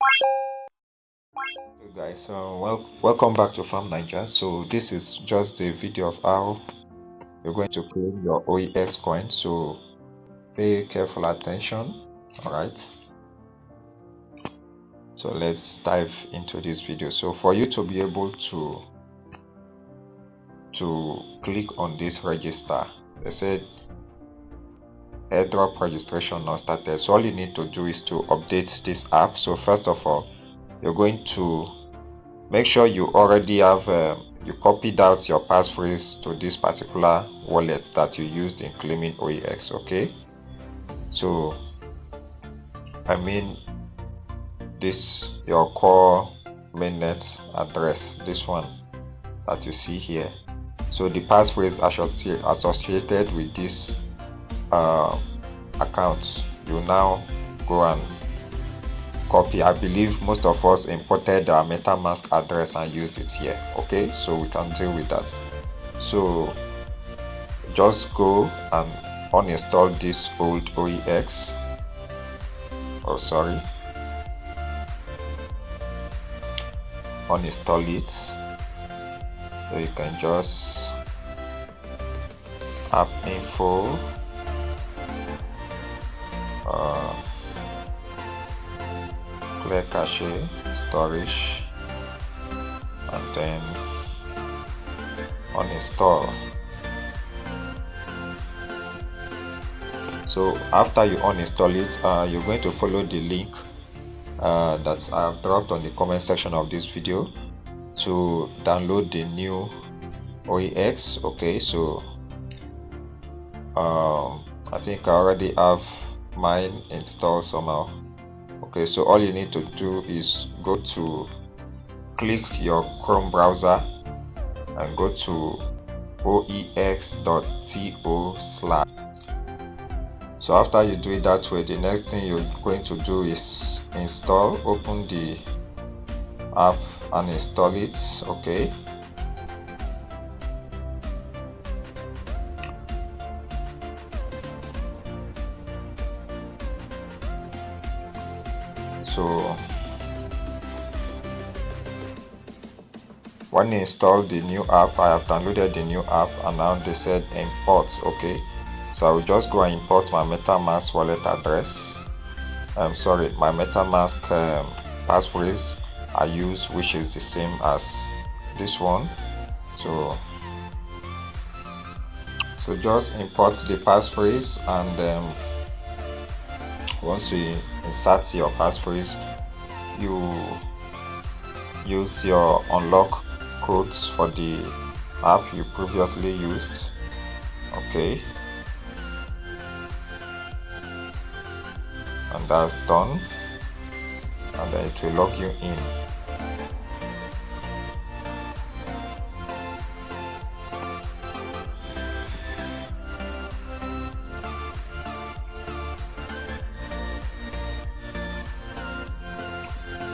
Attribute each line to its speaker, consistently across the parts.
Speaker 1: Hey guys, welcome back to Farm Niger. So this is just a video of how you're going to claim your OEX coin. So pay careful attention. All right. So let's dive into this video. So for you to be able to click on this register, they said airdrop registration not started. So all you need to do is to update this app. So first of all, you're going to make sure you already have you copied out your passphrase to this particular wallet that you used in claiming OEX. Okay, so I mean this your core mainnet address, this one that you see here. So the passphrase associated with this account, you now go and copy. I believe most of us imported our MetaMask address and used it here. Okay, so we can deal with that. So just go and uninstall this old OEX. Oh, sorry. Uninstall it. So you can just app info. Clear cache, storage, and then uninstall. So after you uninstall it, you're going to follow the link that I have dropped on the comment section of this video to download the new OEX. Okay, so I think I already have mine installed somehow. Okay, so all you need to do is go to click your Chrome browser and go to oex.to/. So after you do it that way, the next thing you're going to do is install. Open the app and install it. Okay, so when you install the new app, I have downloaded the new app and now they said import. Okay, so I will just go and import my MetaMask wallet address. I'm sorry, my MetaMask passphrase I use, which is the same as this one. So just import the passphrase, and once you insert your passphrase, you use your unlock codes for the app you previously used. Okay, and that's done, and then it will log you in.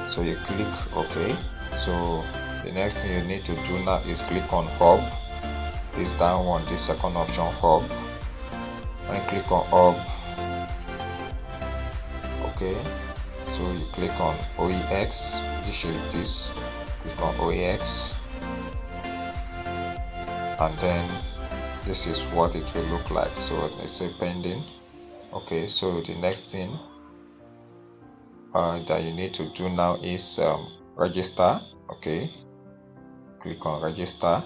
Speaker 1: So you click OK. So the next thing you need to do now is click on Hub. This down one, this second option, Hub. When you click on Hub, okay, so you click on OEX, which is this. Click on OEX, and then this is what it will look like. So let's say pending. Okay, so the next thing that you need to do now is register. Okay, click on register.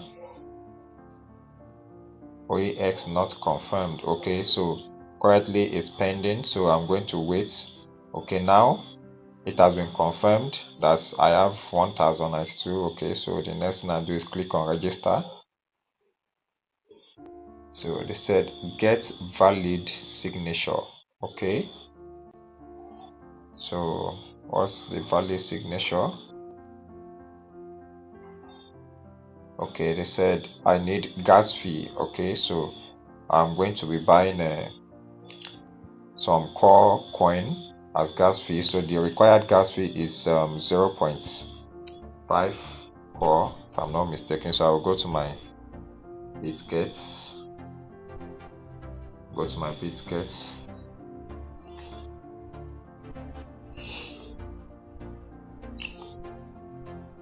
Speaker 1: OEX not confirmed. Okay, so currently it's pending, so I'm going to wait. Okay, now it has been confirmed that I have 1092. Okay, so the next thing I do is click on register. So they said get valid signature. Okay, so what's the valid signature? Okay, they said I need gas fee. Okay, so I'm going to be buying some core coin as gas fee. So the required gas fee is 0.5 core, if I'm not mistaken. So I will go to my Bitgets. Go to my Bitgets.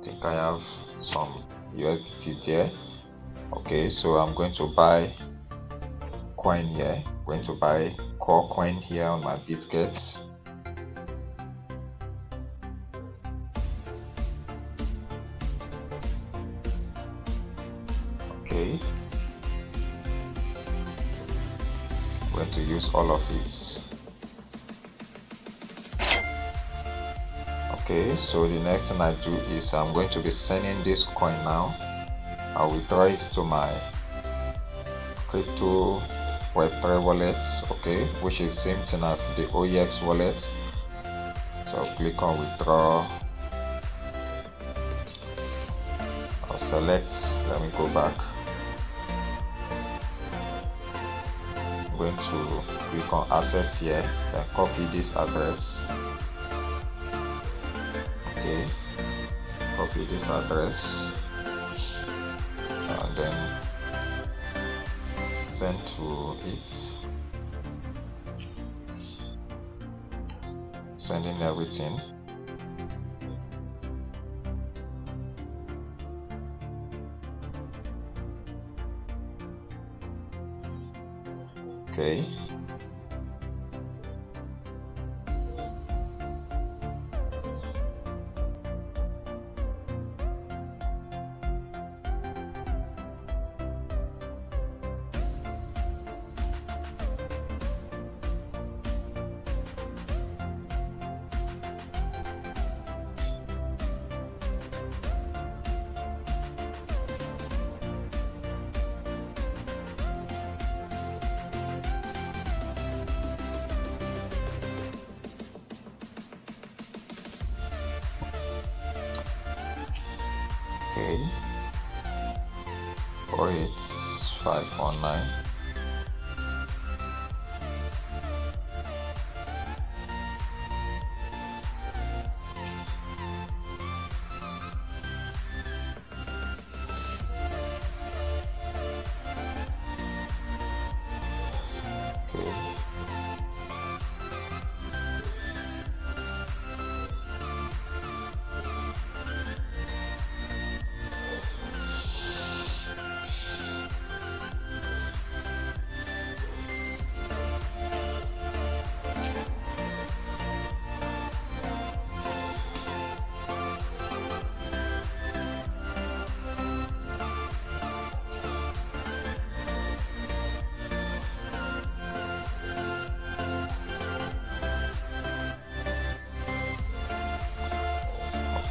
Speaker 1: think I have some USDT there. Okay, so I'm going to buy coin here. I'm going to buy core coin here on my Bitget. Okay, I'm going to use all of it. Okay, so the next thing I do is I'm going to be sending this coin now. I'll withdraw it to my crypto web3 wallet, okay, which is same thing as the OEX wallet. So I'll click on withdraw. I'll select, let me go back. I'm going to click on assets here, then copy this address. Okay, copy this address and then send to it, sending everything. Okay, okay, 48519. Okay,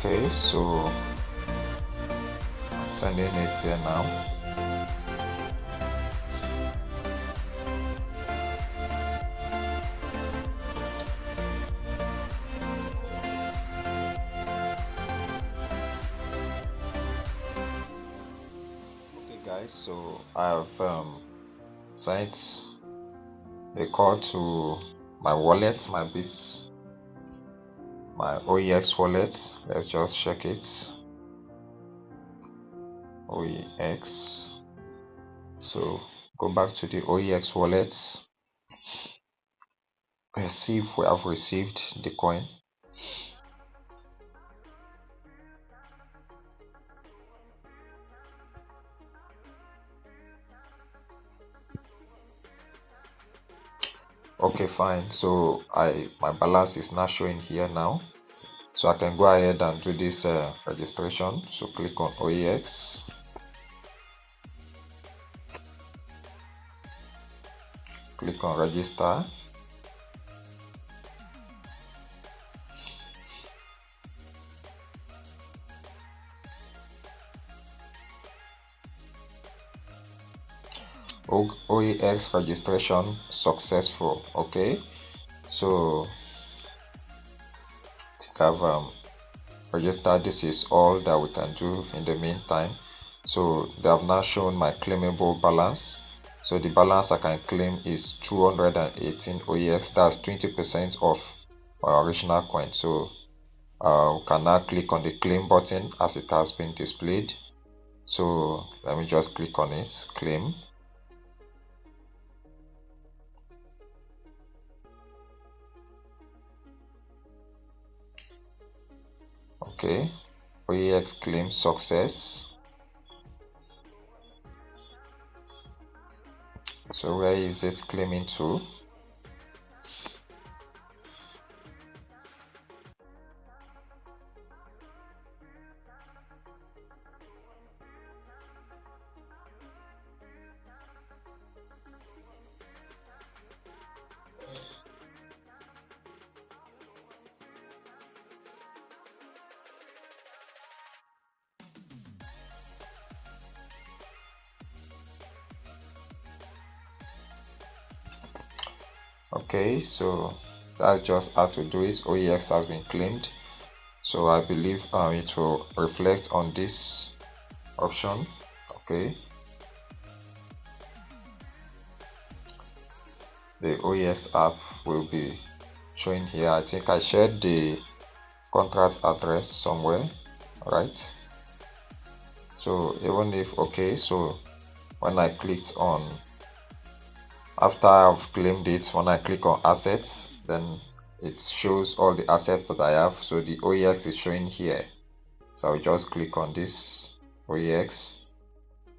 Speaker 1: okay, so I'm sending it here now. Okay guys, so I have sent a call to my wallet, my OEX wallet. Let's just check it. OEX. So go back to the OEX wallet. Let's see if we have received the coin. Okay, fine. So my balance is now showing here now. So I can go ahead and do this registration. So click on OEX. Click on register. OEX registration successful. Okay, so I think I've registered. This is all that we can do in the meantime. So they have now shown my claimable balance. So the balance I can claim is 218 OEX. That's 20% of my original coin. So we can now click on the claim button as it has been displayed. So let me just click on it, claim. Okay, OEX claim success. So where is it claiming to? Okay, so that's just how to do it. OEX has been claimed. So I believe it will reflect on this option. Okay, the OEX app will be showing here. I think I shared the contract address somewhere, right? So even if, okay, so when I clicked on, after I've claimed it, when I click on assets, then it shows all the assets that I have. So the OEX is showing here. So I'll just click on this OEX.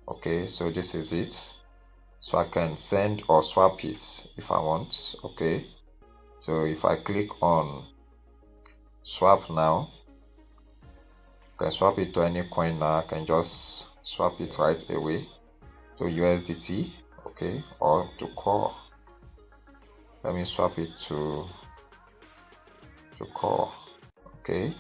Speaker 1: Okay, so this is it. So I can send or swap it if I want. Okay, so if I click on swap now, I can swap it to any coin now. I can just swap it right away to USDT. Okay, or to core. Let me swap it to core. Okay,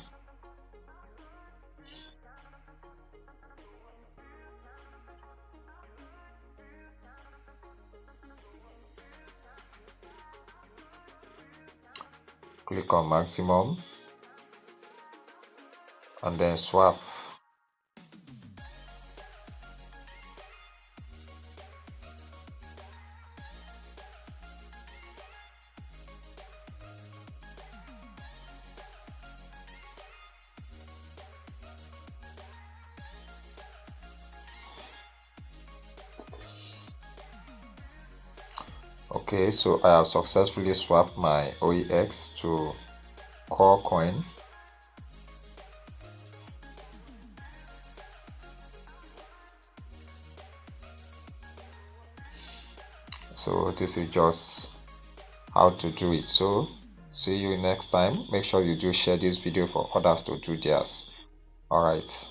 Speaker 1: click on maximum and then swap. Okay, so I have successfully swapped my OEX to core coin. So this is just how to do it. So see you next time. Make sure you do share this video for others to do theirs. All right.